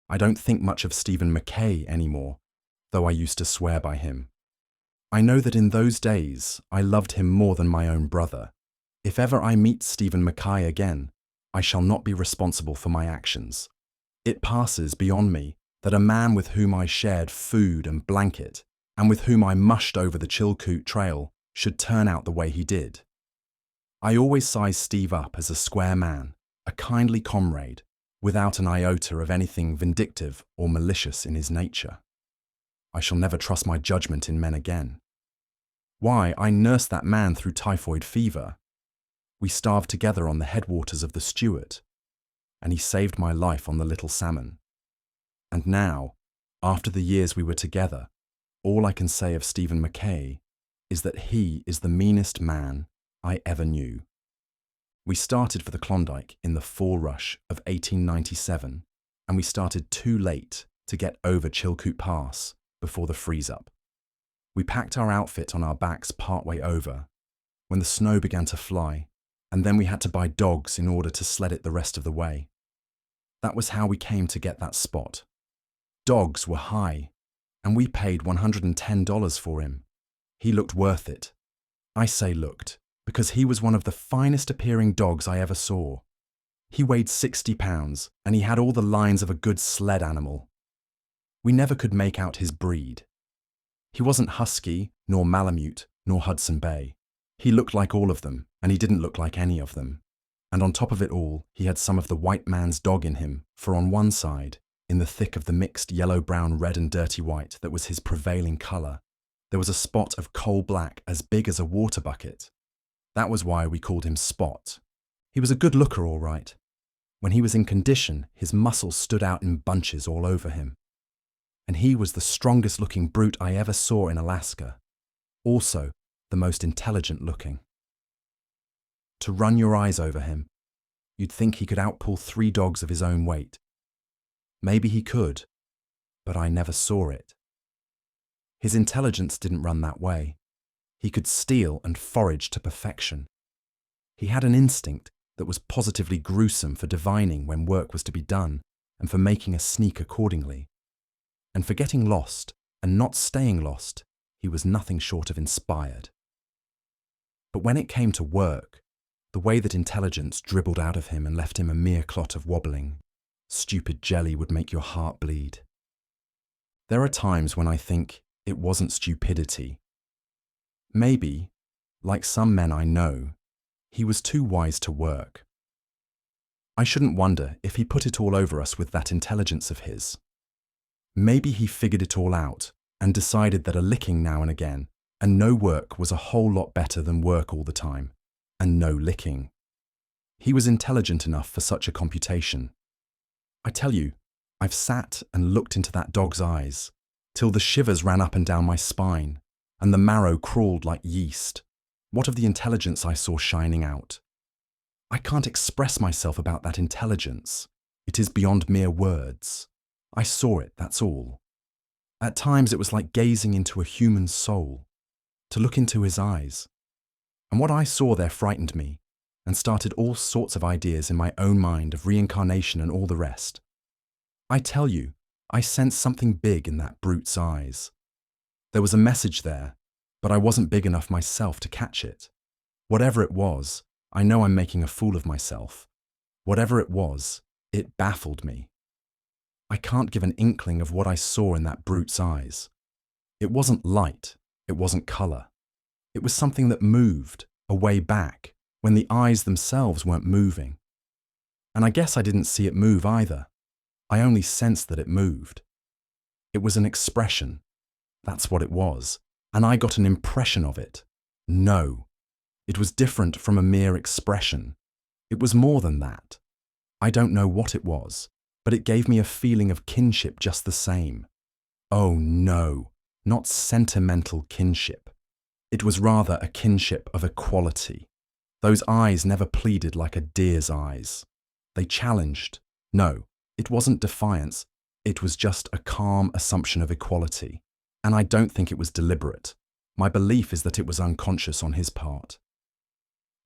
I don't think much of Stephen McKay anymore, though I used to swear by him. I know that in those days I loved him more than my own brother. If ever I meet Stephen McKay again, I shall not be responsible for my actions. It passes beyond me that a man with whom I shared food and blanket, and with whom I mushed over the Chilkoot Trail, should turn out the way he did. I always sized Steve up as a square man, a kindly comrade, without an iota of anything vindictive or malicious in his nature. I shall never trust my judgment in men again. Why, I nursed that man through typhoid fever. We starved together on the headwaters of the Stewart, and he saved my life on the Little Salmon. And now, after the years we were together, all I can say of Stephen McKay is that he is the meanest man I ever knew. We started for the Klondike in the fall rush of 1897, and we started too late to get over Chilkoot Pass before the freeze-up. We packed our outfit on our backs partway over, when the snow began to fly, and then we had to buy dogs in order to sled it the rest of the way. That was how we came to get that spot. Dogs were high, and we paid $110 for him. He looked worth it. I say looked, because he was one of the finest appearing dogs I ever saw. He weighed 60 pounds, and he had all the lines of a good sled animal. We never could make out his breed. He wasn't Husky, nor Malamute, nor Hudson Bay. He looked like all of them, and he didn't look like any of them. And on top of it all, he had some of the white man's dog in him, for on one side, in the thick of the mixed yellow, brown, red and dirty white that was his prevailing colour, there was a spot of coal black as big as a water bucket. That was why we called him Spot. He was a good looker, all right. When he was in condition, his muscles stood out in bunches all over him. And he was the strongest looking brute I ever saw in Alaska. Also, the most intelligent looking. To run your eyes over him, you'd think he could outpull 3 dogs of his own weight. Maybe he could, but I never saw it. His intelligence didn't run that way. He could steal and forage to perfection. He had an instinct that was positively gruesome for divining when work was to be done and for making a sneak accordingly. And for getting lost and not staying lost, he was nothing short of inspired. But when it came to work, the way that intelligence dribbled out of him and left him a mere clot of wobbling, stupid jelly would make your heart bleed. There are times when I think it wasn't stupidity. Maybe, like some men I know, he was too wise to work. I shouldn't wonder if he put it all over us with that intelligence of his. Maybe he figured it all out and decided that a licking now and again and no work was a whole lot better than work all the time, and no licking. He was intelligent enough for such a computation. I tell you, I've sat and looked into that dog's eyes, till the shivers ran up and down my spine, and the marrow crawled like yeast. What of the intelligence I saw shining out? I can't express myself about that intelligence. It is beyond mere words. I saw it, that's all. At times it was like gazing into a human soul, to look into his eyes. And what I saw there frightened me, and started all sorts of ideas in my own mind of reincarnation and all the rest. I tell you, I sensed something big in that brute's eyes. There was a message there, but I wasn't big enough myself to catch it. Whatever it was, I know I'm making a fool of myself. Whatever it was, it baffled me. I can't give an inkling of what I saw in that brute's eyes. It wasn't light, it wasn't colour. It was something that moved, a way back, when the eyes themselves weren't moving. And I guess I didn't see it move either. I only sensed that it moved. It was an expression. That's what it was. And I got an impression of it. No. It was different from a mere expression. It was more than that. I don't know what it was, but it gave me a feeling of kinship just the same. Oh no, not sentimental kinship. It was rather a kinship of equality. Those eyes never pleaded like a deer's eyes. They challenged. No, it wasn't defiance. It was just a calm assumption of equality. And I don't think it was deliberate. My belief is that it was unconscious on his part.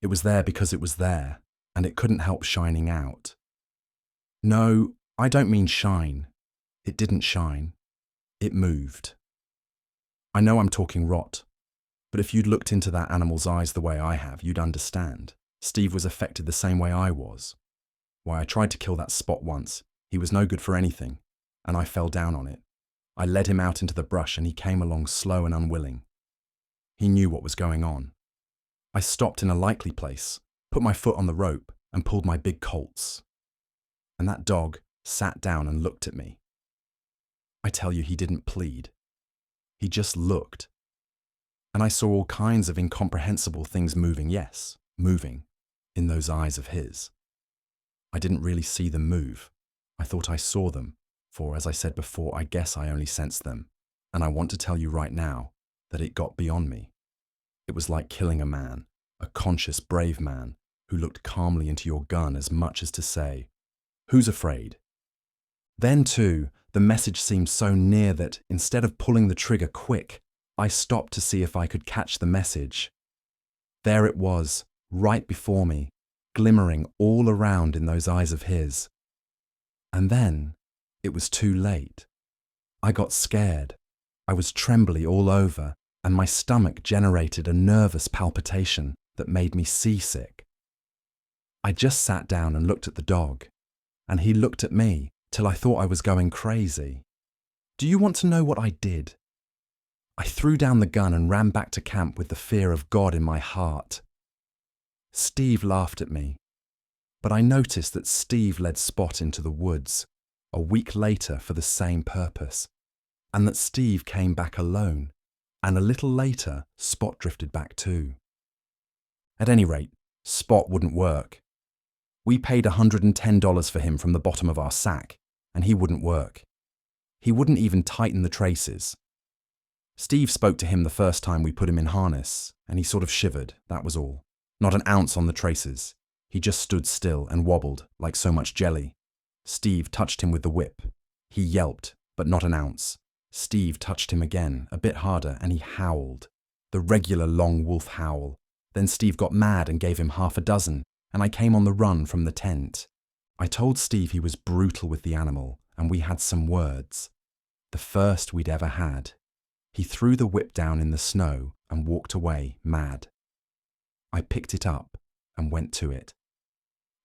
It was there because it was there, and it couldn't help shining out. No, I don't mean shine. It didn't shine. It moved. I know I'm talking rot, but if you'd looked into that animal's eyes the way I have, you'd understand. Steve was affected the same way I was. Why, I tried to kill that spot once. He was no good for anything, and I fell down on it. I led him out into the brush and he came along slow and unwilling. He knew what was going on. I stopped in a likely place, put my foot on the rope and pulled my big Colts. And that dog sat down and looked at me. I tell you, he didn't plead. He just looked. And I saw all kinds of incomprehensible things moving, yes, moving, in those eyes of his. I didn't really see them move. I thought I saw them, for as I said before, I guess I only sensed them. And I want to tell you right now that it got beyond me. It was like killing a man, a conscious, brave man, who looked calmly into your gun as much as to say, "Who's afraid?" Then, too, the message seemed so near that, instead of pulling the trigger quick, I stopped to see if I could catch the message. There it was, right before me, glimmering all around in those eyes of his. And then, it was too late. I got scared. I was trembly all over, and my stomach generated a nervous palpitation that made me seasick. I just sat down and looked at the dog, and he looked at me till I thought I was going crazy. Do you want to know what I did? I threw down the gun and ran back to camp with the fear of God in my heart. Steve laughed at me, but I noticed that Steve led Spot into the woods a week later for the same purpose, and that Steve came back alone, and a little later Spot drifted back too. At any rate, Spot wouldn't work. We paid $110 for him from the bottom of our sack, and he wouldn't work. He wouldn't even tighten the traces. Steve spoke to him the first time we put him in harness, and he sort of shivered, that was all. Not an ounce on the traces. He just stood still and wobbled like so much jelly. Steve touched him with the whip. He yelped, but not an ounce. Steve touched him again, a bit harder, and he howled. The regular long wolf howl. Then Steve got mad and gave him half a dozen, and I came on the run from the tent. I told Steve he was brutal with the animal, and we had some words. The first we'd ever had. He threw the whip down in the snow and walked away, mad. I picked it up and went to it.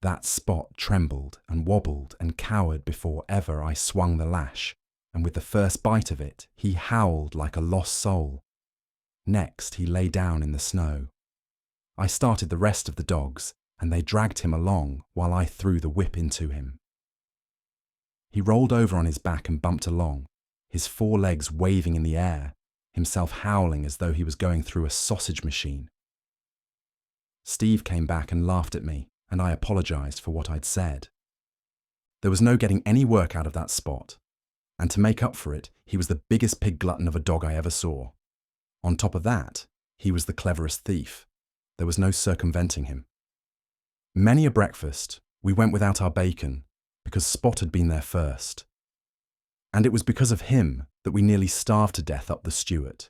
That Spot trembled and wobbled and cowered before ever I swung the lash, and with the first bite of it, he howled like a lost soul. Next, he lay down in the snow. I started the rest of the dogs, and they dragged him along while I threw the whip into him. He rolled over on his back and bumped along, his four legs waving in the air, himself howling as though he was going through a sausage machine. Steve came back and laughed at me, and I apologized for what I'd said. There was no getting any work out of that Spot, and to make up for it, he was the biggest pig glutton of a dog I ever saw. On top of that, he was the cleverest thief. There was no circumventing him. Many a breakfast, we went without our bacon, because Spot had been there first. And it was because of him that we nearly starved to death up the Stewart.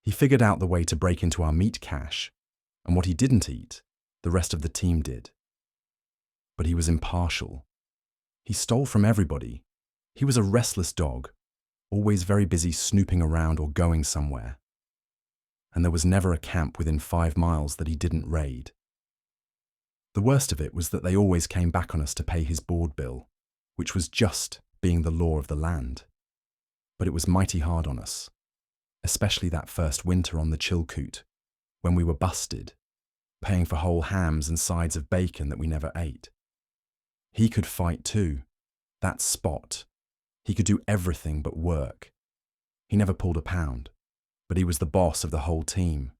He figured out the way to break into our meat cache, and what he didn't eat, the rest of the team did. But he was impartial. He stole from everybody. He was a restless dog, always very busy snooping around or going somewhere. And there was never a camp within 5 miles that he didn't raid. The worst of it was that they always came back on us to pay his board bill, which was just being the law of the land. But it was mighty hard on us, especially that first winter on the Chilkoot, when we were busted, paying for whole hams and sides of bacon that we never ate. He could fight too, that Spot. He could do everything but work. He never pulled a pound, but he was the boss of the whole team.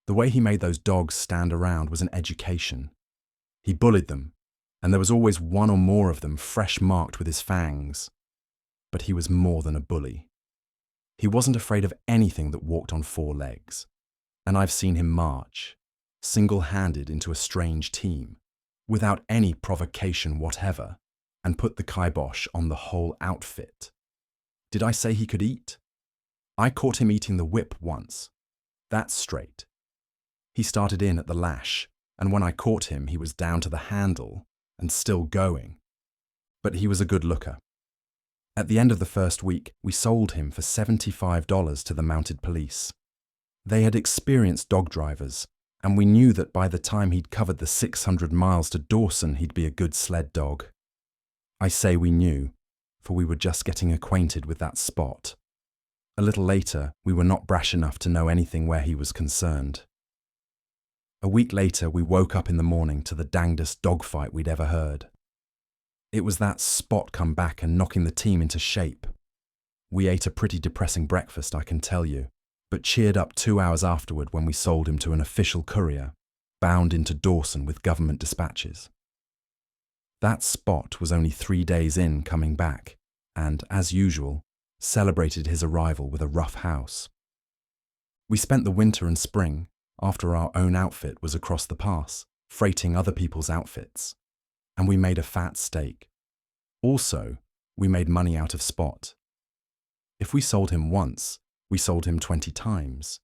The way he made those dogs stand around was an education. He bullied them, and there was always one or more of them fresh marked with his fangs. But he was more than a bully. He wasn't afraid of anything that walked on 4 legs. And I've seen him march, single-handed into a strange team, without any provocation whatever, and put the kibosh on the whole outfit. Did I say he could eat? I caught him eating the whip once. That's straight. He started in at the lash, and when I caught him, he was down to the handle and still going. But he was a good looker. At the end of the first week, we sold him for $75 to the mounted police. They had experienced dog drivers, and we knew that by the time he'd covered the 600 miles to Dawson, he'd be a good sled dog. I say we knew, for we were just getting acquainted with that Spot. A little later, we were not brash enough to know anything where he was concerned. A week later, we woke up in the morning to the dangdest dogfight we'd ever heard. It was that Spot come back and knocking the team into shape. We ate a pretty depressing breakfast, I can tell you, but cheered up 2 hours afterward when we sold him to an official courier, bound into Dawson with government dispatches. That Spot was only 3 days in coming back, and, as usual, celebrated his arrival with a rough house. We spent the winter and spring, after our own outfit was across the pass, freighting other people's outfits, and we made a fat stake. Also, we made money out of Spot. If we sold him once, we sold him 20 times.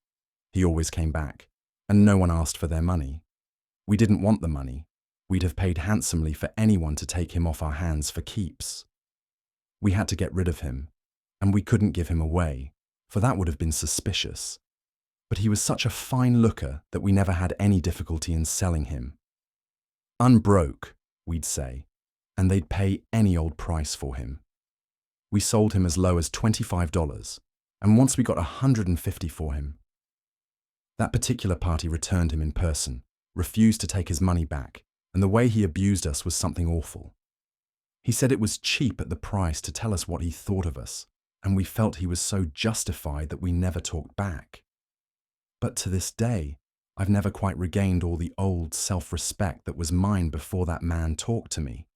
He always came back, and no one asked for their money. We didn't want the money. We'd have paid handsomely for anyone to take him off our hands for keeps. We had to get rid of him, and we couldn't give him away, for that would have been suspicious. But he was such a fine looker that we never had any difficulty in selling him. Unbroke, we'd say, and they'd pay any old price for him. We sold him as low as $25, and once we got $150 for him. That particular party returned him in person, refused to take his money back, and the way he abused us was something awful. He said it was cheap at the price to tell us what he thought of us, and we felt he was so justified that we never talked back. But to this day, I've never quite regained all the old self-respect that was mine before that man talked to me.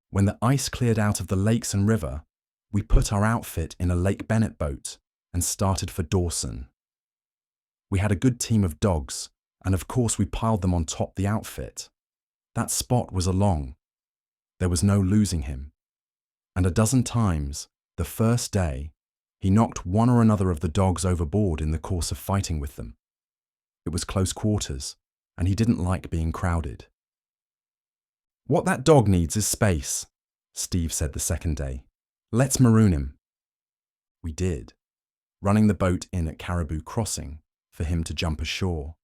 When the ice cleared out of the lakes and river, we put our outfit in a Lake Bennett boat and started for Dawson. We had a good team of dogs, and of course we piled them on top the outfit. That Spot was along. There was no losing him. And a dozen times, the first day, he knocked one or another of the dogs overboard in the course of fighting with them. It was close quarters, and he didn't like being crowded. "What that dog needs is space," Steve said the second day. "Let's maroon him." We did, running the boat in at Caribou Crossing for him to jump ashore.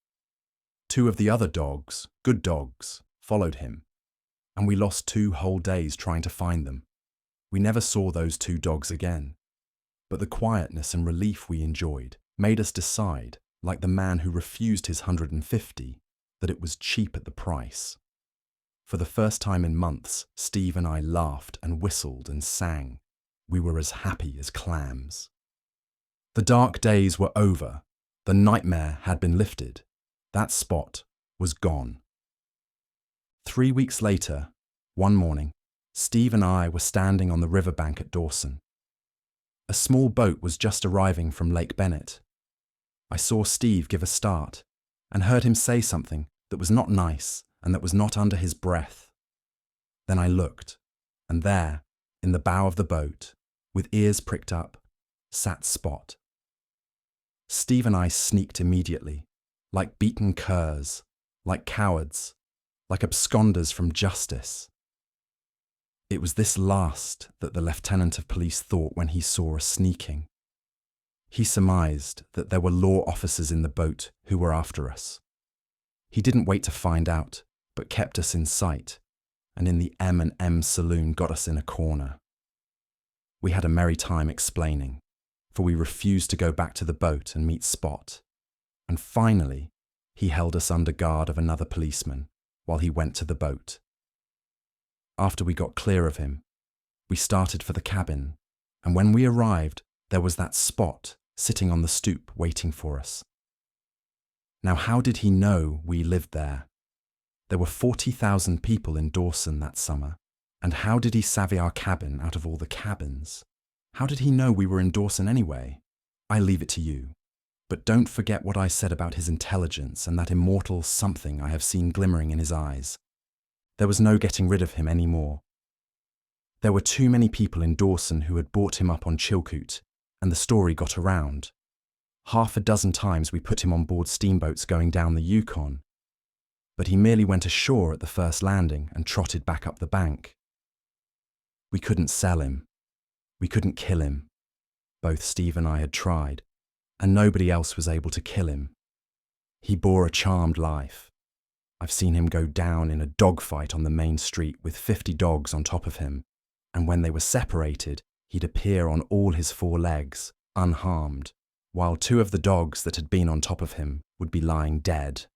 2 of the other dogs, good dogs, followed him, and we lost 2 whole days trying to find them. We never saw those 2 dogs again, but the quietness and relief we enjoyed made us decide, like the man who refused his $150, that it was cheap at the price. For the first time in months, Steve and I laughed and whistled and sang. We were as happy as clams. The dark days were over. The nightmare had been lifted. That Spot was gone. 3 weeks later, one morning, Steve and I were standing on the riverbank at Dawson. A small boat was just arriving from Lake Bennett. I saw Steve give a start and heard him say something that was not nice and that was not under his breath. Then I looked, and there, in the bow of the boat, with ears pricked up, sat Spot. Steve and I sneaked immediately, like beaten curs, like cowards, like absconders from justice. It was this last that the lieutenant of police thought when he saw us sneaking. He surmised that there were law officers in the boat who were after us. He didn't wait to find out, but kept us in sight, and in the M&M saloon got us in a corner. We had a merry time explaining, for we refused to go back to the boat and meet Spot, and finally he held us under guard of another policeman while he went to the boat. After we got clear of him, we started for the cabin, and when we arrived, there was that Spot sitting on the stoop waiting for us. Now, how did he know we lived there? There were 40,000 people in Dawson that summer, and how did he savvy our cabin out of all the cabins? How did he know we were in Dawson anyway? I leave it to you. But don't forget what I said about his intelligence and that immortal something I have seen glimmering in his eyes. There was no getting rid of him anymore. There were too many people in Dawson who had bought him up on Chilcoot, and the story got around. 6 times we put him on board steamboats going down the Yukon, but he merely went ashore at the first landing and trotted back up the bank. We couldn't sell him. We couldn't kill him. Both Steve and I had tried, and nobody else was able to kill him. He bore a charmed life. I've seen him go down in a dogfight on the main street with 50 dogs on top of him, and when they were separated, he'd appear on all his 4 legs, unharmed, while 2 of the dogs that had been on top of him would be lying dead.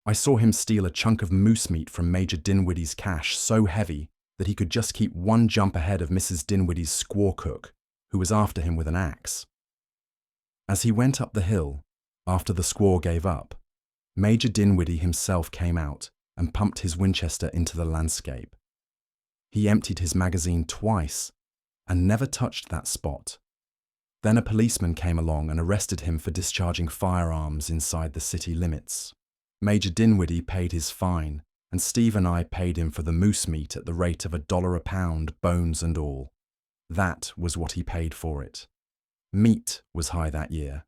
I saw him steal a chunk of moose meat from Major Dinwiddie's cache so heavy that he could just keep 1 jump ahead of Mrs. Dinwiddie's squaw cook, who was after him with an axe. As he went up the hill, after the squaw gave up, Major Dinwiddie himself came out and pumped his Winchester into the landscape. He emptied his magazine twice and never touched that spot. Then a policeman came along and arrested him for discharging firearms inside the city limits. Major Dinwiddie paid his fine, and Steve and I paid him for the moose meat at the rate of $1 a pound, bones and all. That was what he paid for it. Meat was high that year.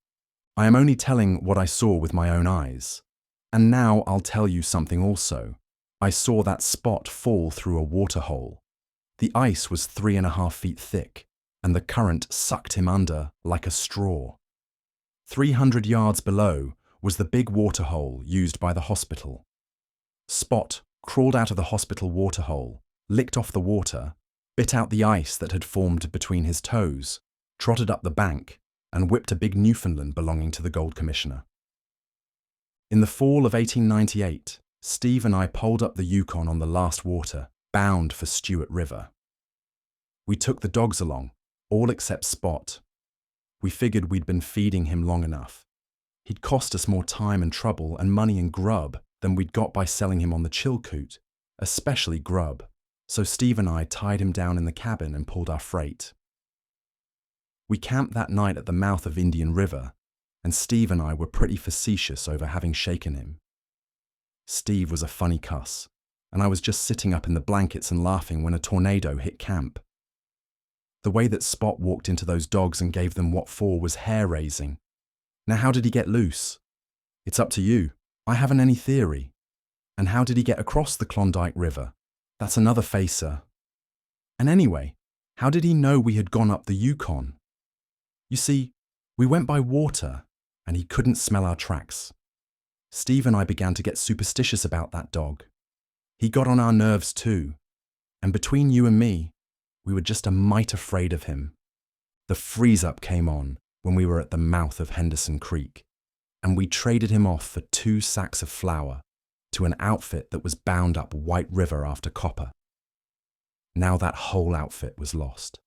I am only telling what I saw with my own eyes. And now I'll tell you something also. I saw that Spot fall through a waterhole. The ice was 3.5 feet thick, and the current sucked him under like a straw. 300 yards below was the big waterhole used by the hospital. Spot crawled out of the hospital waterhole, licked off the water, bit out the ice that had formed between his toes, trotted up the bank, and whipped a big Newfoundland belonging to the Gold Commissioner. In the fall of 1898, Steve and I poled up the Yukon on the last water, bound for Stewart River. We took the dogs along, all except Spot. We figured we'd been feeding him long enough. He'd cost us more time and trouble and money and grub than we'd got by selling him on the Chilkoot, especially grub, so Steve and I tied him down in the cabin and pulled our freight. We camped that night at the mouth of Indian River, and Steve and I were pretty facetious over having shaken him. Steve was a funny cuss, and I was just sitting up in the blankets and laughing when a tornado hit camp. The way that Spot walked into those dogs and gave them what for was hair-raising. Now how did he get loose? It's up to you. I haven't any theory. And how did he get across the Klondike River? That's another facer. And anyway, how did he know we had gone up the Yukon? You see, we went by water, and he couldn't smell our tracks. Steve and I began to get superstitious about that dog. He got on our nerves too, and between you and me, we were just a mite afraid of him. The freeze-up came on when we were at the mouth of Henderson Creek, and we traded him off for 2 sacks of flour to an outfit that was bound up White River after copper. Now that whole outfit was lost.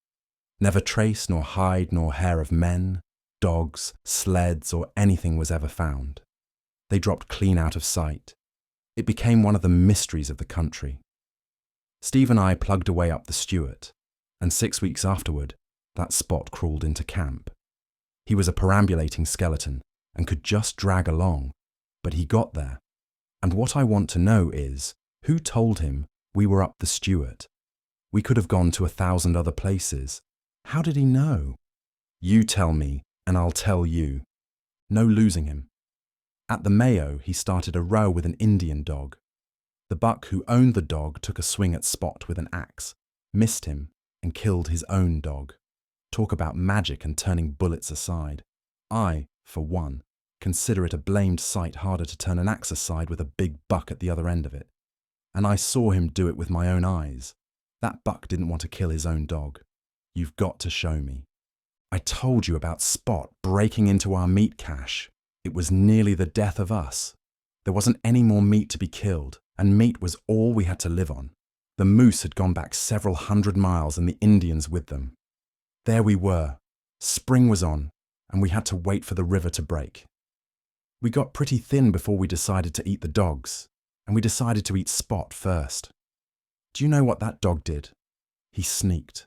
Never trace nor hide nor hair of men, dogs, sleds, or anything was ever found. They dropped clean out of sight. It became one of the mysteries of the country. Steve and I plugged away up the Stewart, and 6 weeks afterward, that Spot crawled into camp. He was a perambulating skeleton and could just drag along, but he got there. And what I want to know is, who told him we were up the Stewart? We could have gone to 1,000 other places. How did he know? You tell me, and I'll tell you. No losing him. At the Mayo, he started a row with an Indian dog. The buck who owned the dog took a swing at Spot with an axe, missed him, and killed his own dog. Talk about magic and turning bullets aside. I, for one, consider it a blamed sight harder to turn an axe aside with a big buck at the other end of it. And I saw him do it with my own eyes. That buck didn't want to kill his own dog. You've got to show me. I told you about Spot breaking into our meat cache. It was nearly the death of us. There wasn't any more meat to be killed, and meat was all we had to live on. The moose had gone back several hundred miles and the Indians with them. There we were. Spring was on, and we had to wait for the river to break. We got pretty thin before we decided to eat the dogs, and we decided to eat Spot first. Do you know what that dog did? He sneaked.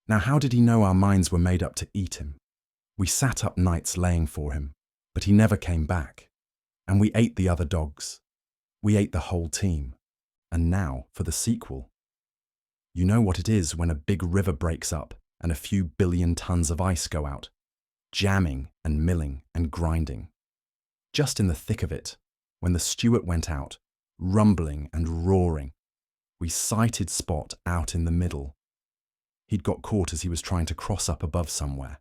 Now how did he know our minds were made up to eat him? We sat up nights laying for him, but he never came back. And we ate the other dogs. We ate the whole team. And now for the sequel. You know what it is when a big river breaks up and a few billion tons of ice go out, jamming and milling and grinding. Just in the thick of it, when the Stewart went out, rumbling and roaring, we sighted Spot out in the middle. He'd got caught as he was trying to cross up above somewhere.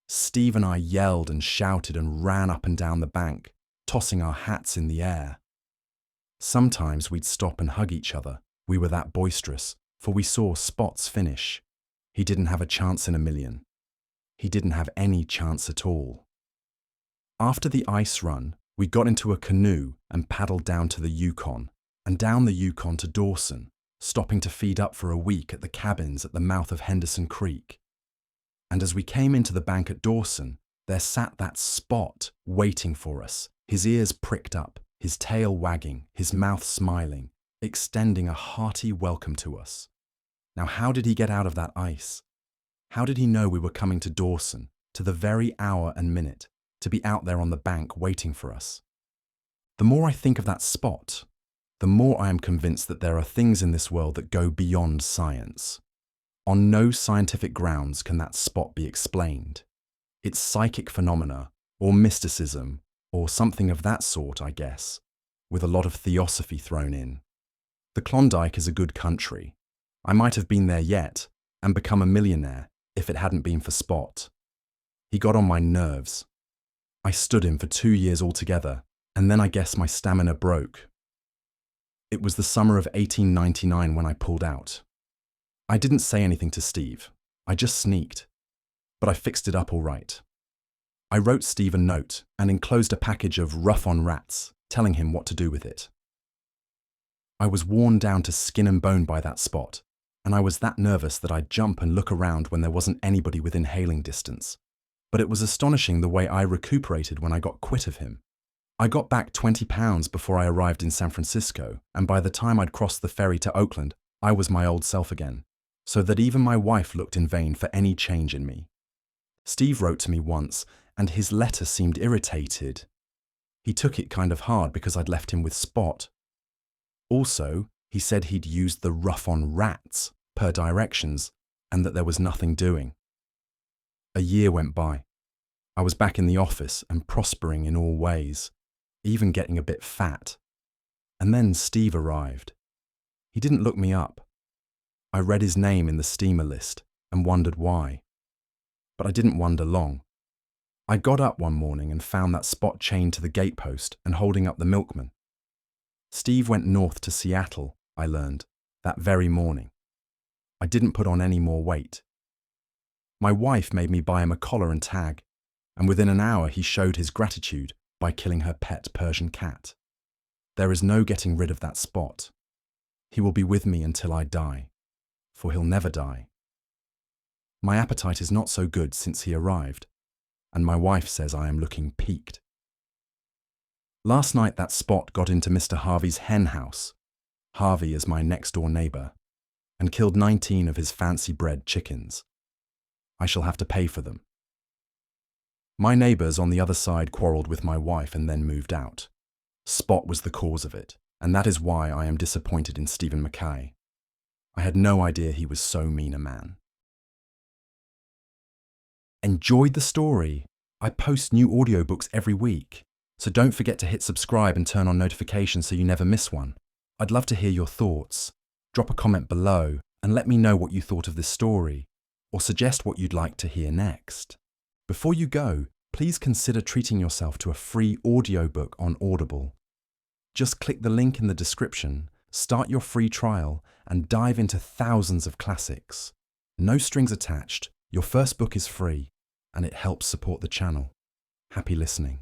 Steve and I yelled and shouted and ran up and down the bank, tossing our hats in the air. Sometimes we'd stop and hug each other. We were that boisterous, for we saw Spot's finish. He didn't have a chance in a million. He didn't have any chance at all. After the ice run, we got into a canoe and paddled down to the Yukon, and down the Yukon to Dawson, stopping to feed up for a week at the cabins at the mouth of Henderson Creek. And as we came into the bank at Dawson, there sat that Spot waiting for us, his ears pricked up, his tail wagging, his mouth smiling, extending a hearty welcome to us. Now, how did he get out of that ice? How did he know we were coming to Dawson, to the very hour and minute, to be out there on the bank waiting for us? The more I think of that Spot, the more I am convinced that there are things in this world that go beyond science. On no scientific grounds can that Spot be explained. It's psychic phenomena, or mysticism, or something of that sort, I guess, with a lot of theosophy thrown in. The Klondike is a good country. I might have been there yet and become a millionaire if it hadn't been for Spot. He got on my nerves. I stood him for 2 years altogether, and then I guess my stamina broke. It was the summer of 1899 when I pulled out. I didn't say anything to Steve. I just sneaked. But I fixed it up all right. I wrote Steve a note and enclosed a package of Rough on Rats, telling him what to do with it. I was worn down to skin and bone by that Spot, and I was that nervous that I'd jump and look around when there wasn't anybody within hailing distance. But it was astonishing the way I recuperated when I got quit of him. I got back 20 pounds before I arrived in San Francisco, and by the time I'd crossed the ferry to Oakland, I was my old self again, so that even my wife looked in vain for any change in me. Steve wrote to me once, and his letter seemed irritated. He took it kind of hard because I'd left him with Spot. Also, he said he'd used the Rough on Rats per directions, and that there was nothing doing. A year went by. I was back in the office and prospering in all ways, even getting a bit fat. And then Steve arrived. He didn't look me up. I read his name in the steamer list and wondered why. But I didn't wonder long. I got up one morning and found that Spot chained to the gatepost and holding up the milkman. Steve went north to Seattle, I learned, that very morning. I didn't put on any more weight. My wife made me buy him a collar and tag, and within an hour he showed his gratitude by killing her pet Persian cat. There is no getting rid of that Spot. He will be with me until I die, for he'll never die. My appetite is not so good since he arrived, and my wife says I am looking peaked. Last night that Spot got into Mr. Harvey's hen house. Harvey is my next-door neighbour, and killed 19 of his fancy-bred chickens. I shall have to pay for them. My neighbours on the other side quarrelled with my wife and then moved out. Spot was the cause of it, and that is why I am disappointed in Stephen Mackay. I had no idea he was so mean a man. Enjoyed the story? I post new audiobooks every week, so don't forget to hit subscribe and turn on notifications so you never miss one. I'd love to hear your thoughts. Drop a comment below and let me know what you thought of this story, or suggest what you'd like to hear next. Before you go, please consider treating yourself to a free audiobook on Audible. Just click the link in the description, start your free trial, and dive into thousands of classics. No strings attached, your first book is free, and it helps support the channel. Happy listening.